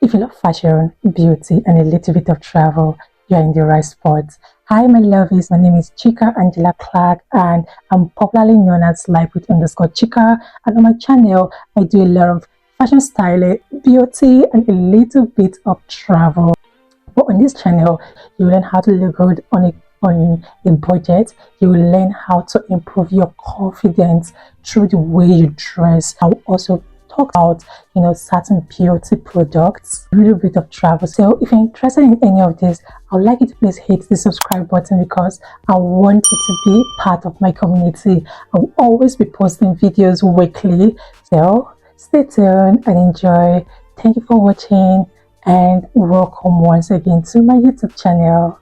If you love fashion, beauty, and a little bit of travel, you're in the right spot. Hi, my lovies. My name is Chika Angela Clark, and I'm popularly known as Life with underscore Chika. And on my channel, I do a lot of fashion styling, beauty, and a little bit of travel. But on this channel, you learn how to look good on a budget. You will learn how to improve your confidence through the way you dress. I will also talk about certain beauty products, a little bit of travel. So if you're interested in any of this, I would like you to please hit the subscribe button because I want you to be part of my community. I will always be posting videos weekly, so stay tuned and enjoy. Thank you for watching and welcome once again to my YouTube channel.